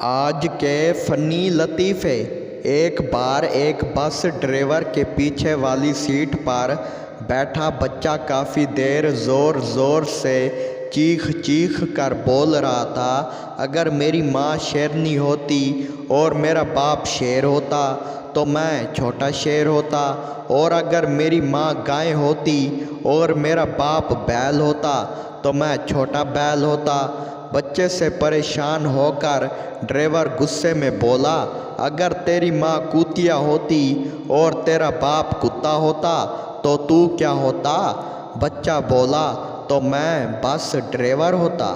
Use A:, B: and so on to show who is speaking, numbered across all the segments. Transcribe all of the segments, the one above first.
A: आज के फ़नी लतीफ़े। एक बार एक बस ड्राइवर के पीछे वाली सीट पर बैठा बच्चा काफ़ी देर ज़ोर ज़ोर से चीख चीख कर बोल रहा था, अगर मेरी माँ शेरनी होती और मेरा बाप शेर होता तो मैं छोटा शेर होता, और अगर मेरी माँ गाय होती और मेरा बाप बैल होता तो मैं छोटा बैल होता। बच्चे से परेशान होकर ड्राइवर गुस्से में बोला, अगर तेरी माँ कुतिया होती और तेरा बाप कुत्ता होता तो तू क्या होता? बच्चा बोला, तो मैं बस ड्राइवर होता।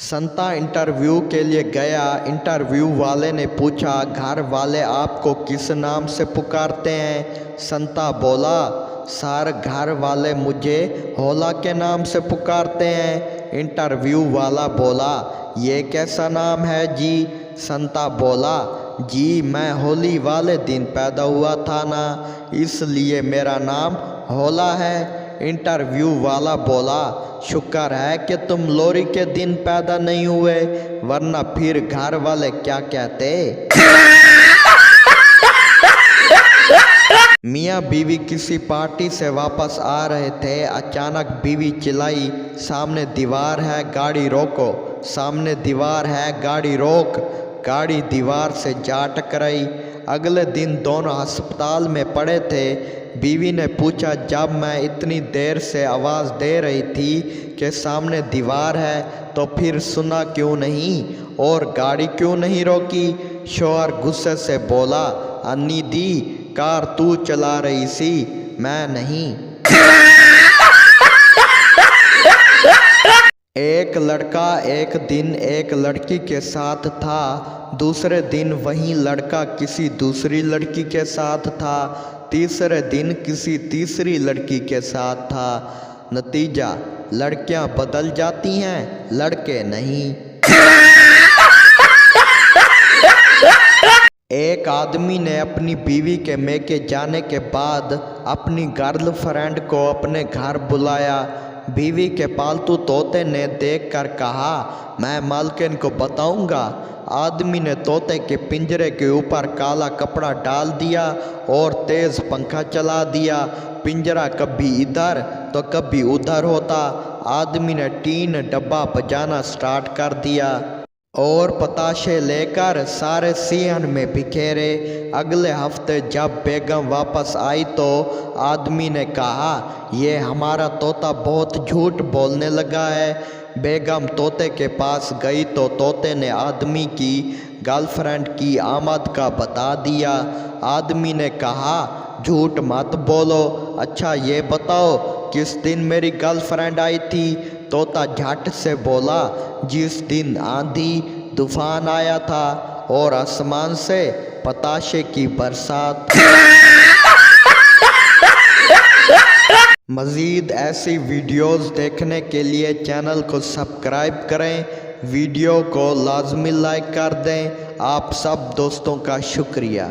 A: संता इंटरव्यू के लिए गया। इंटरव्यू वाले ने पूछा, घर वाले आपको किस नाम से पुकारते हैं? संता बोला, सर घर वाले मुझे होला के नाम से पुकारते हैं। इंटरव्यू वाला बोला, ये कैसा नाम है जी? संता बोला, जी मैं होली वाले दिन पैदा हुआ था ना, इसलिए मेरा नाम होला है। इंटरव्यू वाला बोला, शुक्र है कि तुम लोरी के दिन पैदा नहीं हुए, वरना फिर घर वाले क्या कहते। मियाँ बीवी किसी पार्टी से वापस आ रहे थे। अचानक बीवी चिल्लाई, सामने दीवार है गाड़ी रोको, सामने दीवार है गाड़ी रोक। गाड़ी दीवार से जा टकराई। अगले दिन दोनों अस्पताल में पड़े थे। बीवी ने पूछा, जब मैं इतनी देर से आवाज़ दे रही थी कि सामने दीवार है तो फिर सुना क्यों नहीं और गाड़ी क्यों नहीं रोकी? शौहर गुस्से से बोला, अन्नी दी कार तू चला रही सी, मैं नहीं। एक लड़का एक दिन एक लड़की के साथ था। दूसरे दिन वही लड़का किसी दूसरी लड़की के साथ था। तीसरे दिन किसी तीसरी लड़की के साथ था। नतीजा, लड़कियां बदल जाती हैं, लड़के नहीं। एक आदमी ने अपनी बीवी के मैके जाने के बाद अपनी गर्लफ्रेंड को अपने घर बुलाया। बीवी के पालतू तोते ने देखकर कहा, मैं मालकिन को बताऊंगा। आदमी ने तोते के पिंजरे के ऊपर काला कपड़ा डाल दिया और तेज पंखा चला दिया। पिंजरा कभी इधर तो कभी उधर होता। आदमी ने टीन डब्बा बजाना स्टार्ट कर दिया और पताशे लेकर सारे सीहन में बिखेरे। अगले हफ्ते जब बेगम वापस आई तो आदमी ने कहा, ये हमारा तोता बहुत झूठ बोलने लगा है। बेगम तोते के पास गई तो तोते ने आदमी की गर्लफ्रेंड की आमद का बता दिया। आदमी ने कहा, झूठ मत बोलो, अच्छा ये बताओ किस दिन मेरी गर्लफ्रेंड आई थी? तोता झट से बोला, जिस दिन आंधी तूफान आया था और आसमान से पताशे की बरसात। मज़ीद ऐसी वीडियोस देखने के लिए चैनल को सब्सक्राइब करें, वीडियो को लाजमी लाइक कर दें। आप सब दोस्तों का शुक्रिया।